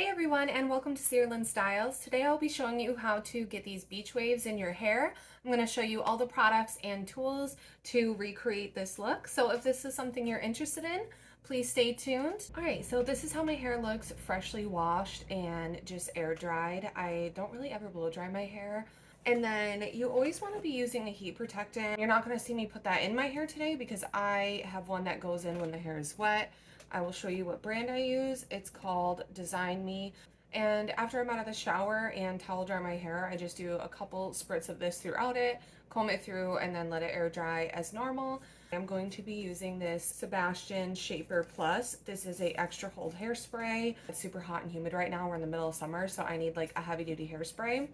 Hey everyone, and welcome to Cearlyn Styles. Today I'll be showing you how to get these beach waves in your hair. I'm going to show you all the products and tools to recreate this look. So if this is something you're interested in, please stay tuned. Alright, so this is how my hair looks freshly washed and just air dried. I don't really ever blow dry my hair. And then you always want to be using a heat protectant. You're not going to see me put that in my hair today because I have one that goes in when the hair is wet. I will show you what brand I use. It's called Design Me. And after I'm out of the shower and towel dry my hair, I just do a couple spritz of this throughout it, comb it through, and then let it air dry as normal. I'm going to be using this Sebastian Shaper Plus. This is a extra hold hairspray. It's super hot and humid right now. We're in the middle of summer, so I need like a heavy duty hairspray.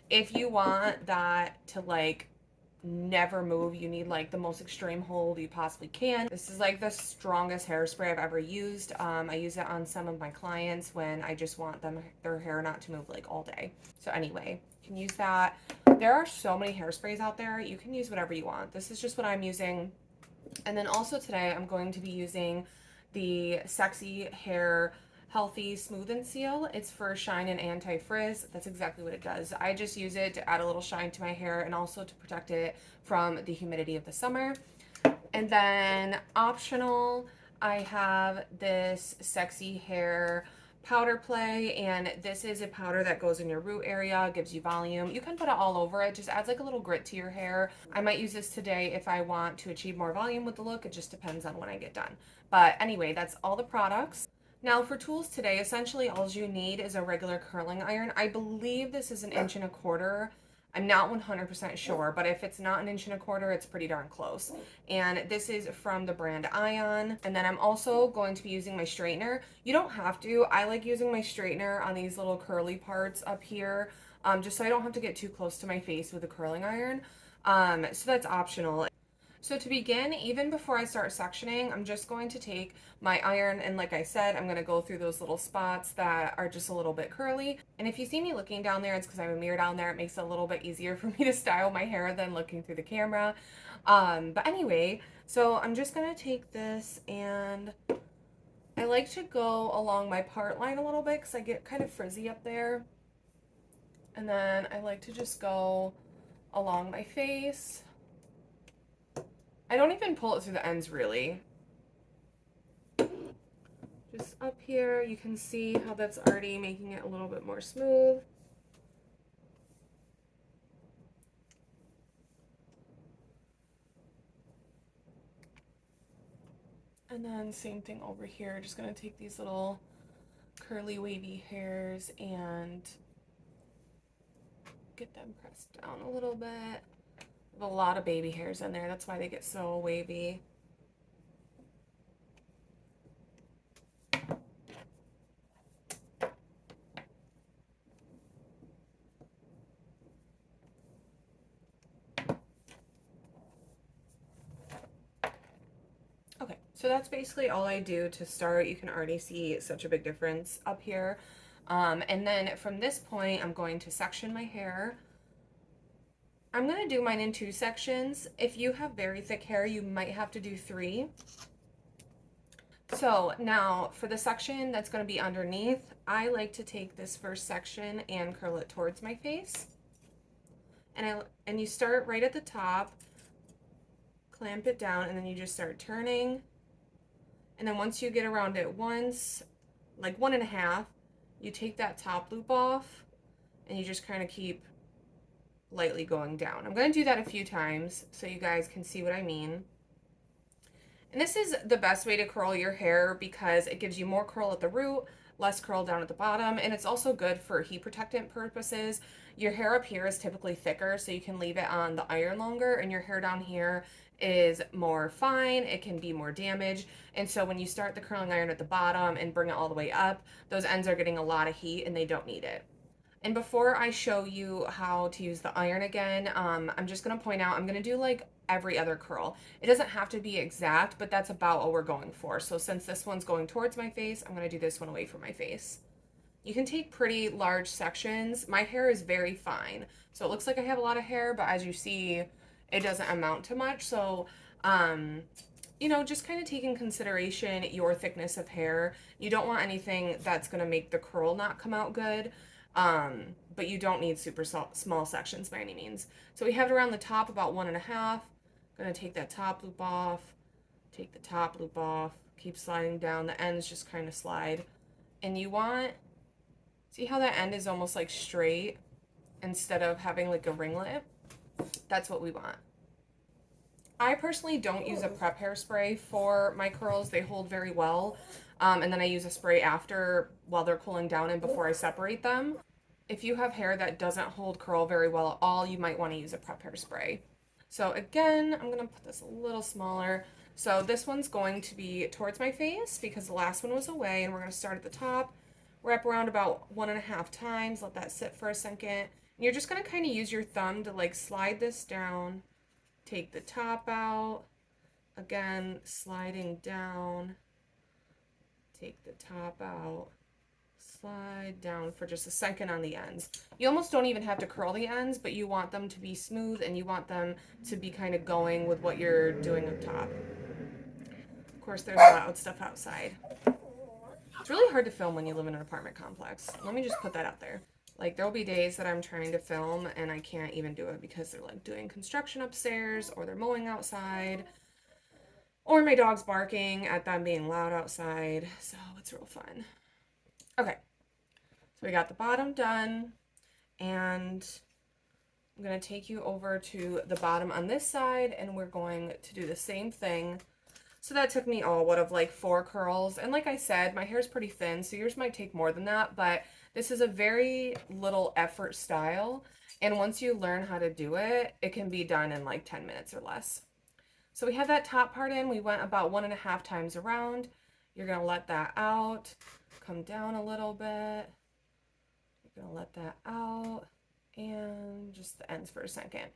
If you want that to like never move, you need like the most extreme hold you possibly can. This is like the strongest hairspray I've ever used. I use it on some of my clients when I just want their hair not to move like all day. So anyway, you can use that. There are so many hairsprays out there. You can use whatever you want. This is just what I'm using. And then also today I'm going to be using the Sexy Hair Healthy Smooth and Seal. It's for shine and anti-frizz. That's exactly what it does. I just use it to add a little shine to my hair and also to protect it from the humidity of the summer. And then optional, I have this Sexy Hair powder play, and this is a powder that goes in your root area, gives you volume. You can put it all over. It just adds like a little grit to your hair. I might use this today if I want to achieve more volume with the look. It just depends on when I get done. But anyway, that's all the products. Now for tools today, essentially all you need is a regular curling iron. I believe this is 1.25 inches. I'm not 100% sure, but if it's not 1.25 inches, it's pretty darn close. And this is from the brand Ion. And then I'm also going to be using my straightener. You don't have to. I like using my straightener on these little curly parts up here, just so I don't have to get too close to my face with a curling iron. So that's optional. So to begin, even before I start sectioning, I'm just going to take my iron and like I said, I'm going to go through those little spots that are just a little bit curly. And if you see me looking down there, it's because I have a mirror down there. It makes it a little bit easier for me to style my hair than looking through the camera. But anyway, so I'm just going to take this and I like to go along my part line a little bit because I get kind of frizzy up there. And then I like to just go along my face. I don't even pull it through the ends really. Just up here, you can see how that's already making it a little bit more smooth. And then same thing over here, just gonna take these little curly wavy hairs and get them pressed down a little bit. There's a lot of baby hairs in there, that's why they get so wavy. Okay, so that's basically all I do to start. You can already see such a big difference up here. And then from this point, I'm going to section my hair. I'm going to do mine in 2 sections. If you have very thick hair, you might have to do 3. So now for the section that's going to be underneath, I like to take this first section and curl it towards my face. And you start right at the top, clamp it down, and then you just start turning. And then once you get around it once, like 1.5, you take that top loop off and you just kind of keep lightly going down. I'm going to do that a few times so you guys can see what I mean. And this is the best way to curl your hair because it gives you more curl at the root, less curl down at the bottom, and it's also good for heat protectant purposes. Your hair up here is typically thicker, so you can leave it on the iron longer, and your hair down here is more fine. It can be more damaged, and so when you start the curling iron at the bottom and bring it all the way up, those ends are getting a lot of heat and they don't need it. And before I show you how to use the iron again, I'm just going to point out, I'm going to do like every other curl. It doesn't have to be exact, but that's about what we're going for. So since this one's going towards my face, I'm going to do this one away from my face. You can take pretty large sections. My hair is very fine, so it looks like I have a lot of hair, but as you see, it doesn't amount to much. So you know, just kind of take in consideration your thickness of hair. You don't want anything that's going to make the curl not come out good. But you don't need super small sections by any means. So we have it around the top about 1.5. Gonna take that top loop off, take the top loop off, keep sliding down. The ends just kind of slide. And you want, see how that end is almost like straight instead of having like a ringlet? That's what we want. I personally don't use a prep hairspray for my curls. They hold very well. And then I use a spray after while they're cooling down and before I separate them. If you have hair that doesn't hold curl very well at all, you might want to use a prep hairspray. So again, I'm going to put this a little smaller. So this one's going to be towards my face because the last one was away, and we're going to start at the top, wrap around about 1.5 times, let that sit for a second. And you're just going to kind of use your thumb to like slide this down, take the top out, again, sliding down, take the top out, slide down for just a second on the ends. You almost don't even have to curl the ends, but you want them to be smooth and you want them to be kind of going with what you're doing up top. Of course, there's loud stuff outside. It's really hard to film when you live in an apartment complex. Let me just put that out there. Like, there'll be days that I'm trying to film and I can't even do it because they're like doing construction upstairs or they're mowing outside or my dog's barking at them being loud outside. So it's real fun. Okay, so we got the bottom done, and I'm going to take you over to the bottom on this side, and we're going to do the same thing. So that took me, what of like 4 curls. And like I said, my hair's pretty thin, so yours might take more than that, but this is a very little effort style. And once you learn how to do it, it can be done in like 10 minutes or less. So we have that top part in. We went about 1.5 times around. You're going to let that out, come down a little bit. You're going to let that out, and just the ends for a second.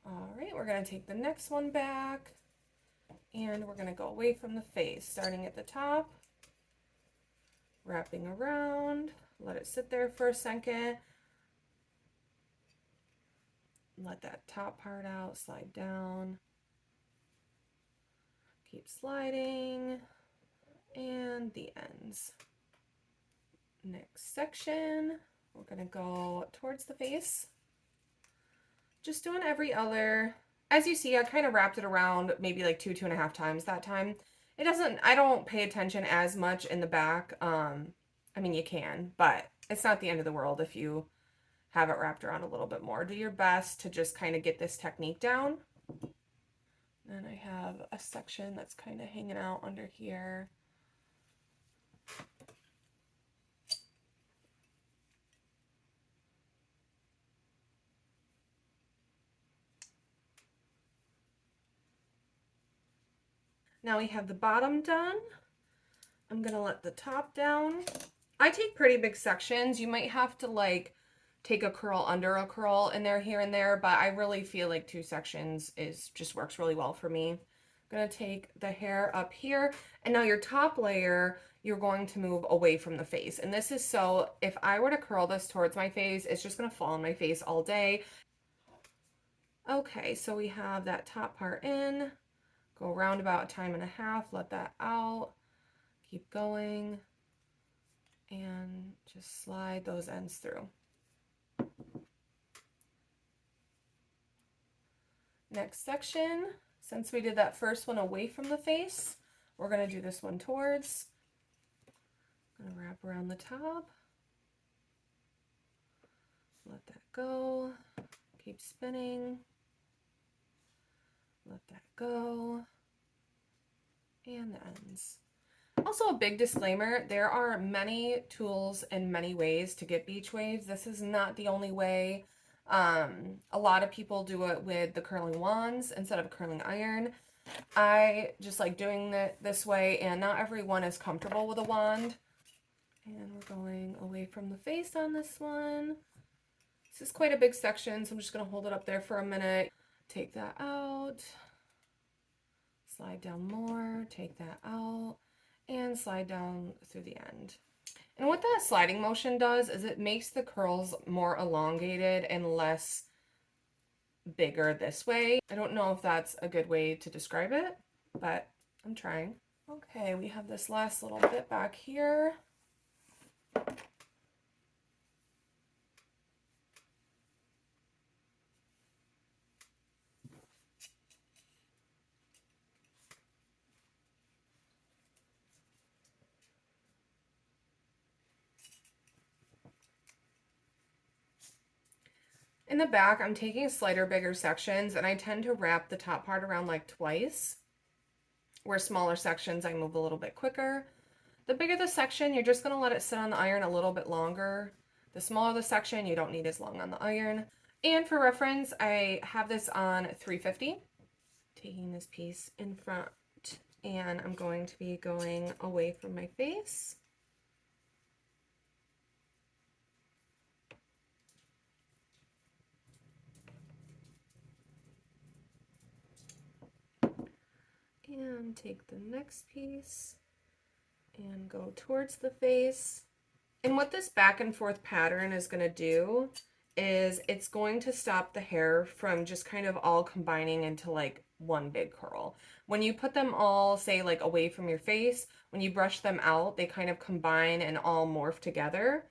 All right, we're going to take the next one back, and we're going to go away from the face, starting at the top, wrapping around, let it sit there for a second, let that top part out, slide down, keep sliding, and the ends. Next section, we're going to go towards the face. Just doing every other. As you see, I kind of wrapped it around maybe like 2.5 times that time. I don't pay attention as much in the back. I mean, you can, but it's not the end of the world if you have it wrapped around a little bit more. Do your best to just kind of get this technique down. And I have a section that's kind of hanging out under here. Now we have the bottom done. I'm gonna let the top down. I take pretty big sections. You might have to like take a curl under a curl in there here and there, but I really feel like 2 sections just works really well for me. I'm gonna take the hair up here, and now your top layer, you're going to move away from the face. And this is so, if I were to curl this towards my face, it's just gonna fall on my face all day. Okay, so we have that top part in. Go around about 1.5 times, let that out, keep going, and just slide those ends through. Next section, since we did that first one away from the face, we're going to do this one towards. I'm going to wrap around the top, let that go, keep spinning. Let that go, and the ends. Also, a big disclaimer, there are many tools and many ways to get beach waves. This is not the only way. A lot of people do it with the curling wands instead of a curling iron. I just like doing it this way, and not everyone is comfortable with a wand. And we're going away from the face on this one. This is quite a big section, so I'm just going to hold it up there for a minute. Take that out, slide down more, take that out, and slide down through the end. And what that sliding motion does is it makes the curls more elongated and less bigger this way. I don't know if that's a good way to describe it, but I'm trying. Okay, we have this last little bit back here. In the back, I'm taking slighter, bigger sections, and I tend to wrap the top part around like twice, where smaller sections I move a little bit quicker. The bigger the section, you're just gonna let it sit on the iron a little bit longer. The smaller the section, you don't need as long on the iron. And for reference, I have this on 350. Taking this piece in front, and I'm going to be going away from my face. And take the next piece and go towards the face. And what this back and forth pattern is going to do is it's going to stop the hair from just kind of all combining into like one big curl. When you put them all, say, like away from your face, when you brush them out, they kind of combine and all morph together.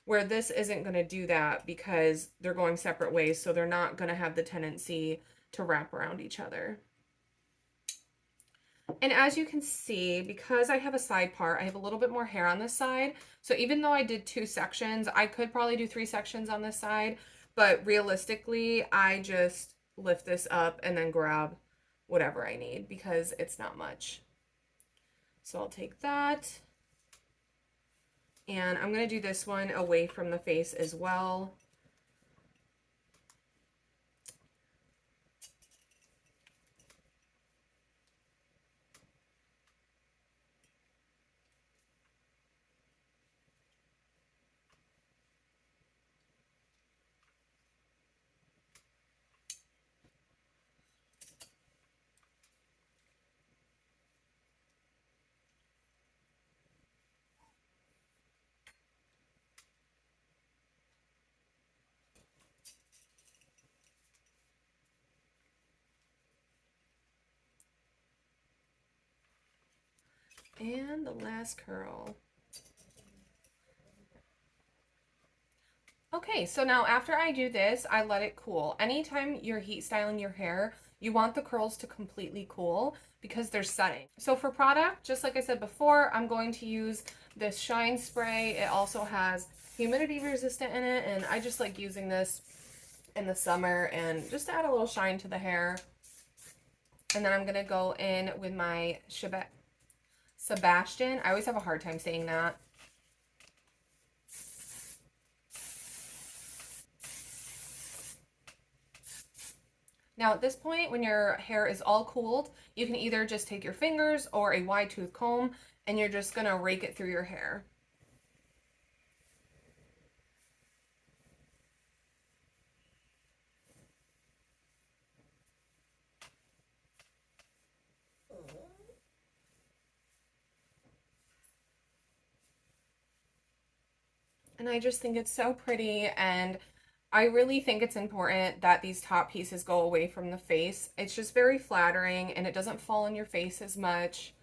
Where this isn't going to do that because they're going separate ways, so they're not going to have the tendency to wrap around each other. And as you can see, because I have a side part, I have a little bit more hair on this side. So even though I did 2 sections, I could probably do 3 sections on this side. But realistically, I just lift this up and then grab whatever I need because it's not much. So I'll take that. And I'm going to do this one away from the face as well. And the last curl. Okay, so now after I do this, I let it cool. Anytime you're heat styling your hair, you want the curls to completely cool because they're setting. So for product, just like I said before, I'm going to use this Shine Spray. It also has humidity resistant in it, and I just like using this in the summer and just to add a little shine to the hair. And then I'm gonna go in with my Sebastian. I always have a hard time saying that. Now at this point, when your hair is all cooled, you can either just take your fingers or a wide tooth comb and you're just gonna rake it through your hair. And I just think it's so pretty, and I really think it's important that these top pieces go away from the face. It's just very flattering and it doesn't fall in your face as much.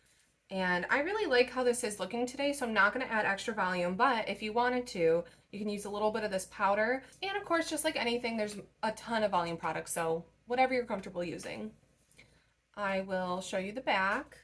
And I really like how this is looking today, so I'm not going to add extra volume, but if you wanted to, you can use a little bit of this powder. And of course, just like anything, there's a ton of volume products, so whatever you're comfortable using. I will show you the back.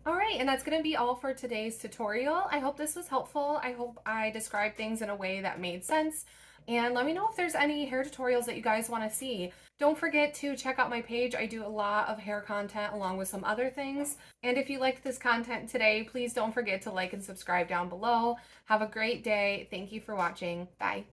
All right, and that's going to be all for today's tutorial. I hope this was helpful. I hope I described things in a way that made sense. And let me know if there's any hair tutorials that you guys want to see. Don't forget to check out my page. I do a lot of hair content along with some other things. And if you liked this content today, please don't forget to like and subscribe down below. Have a great day. Thank you for watching. Bye.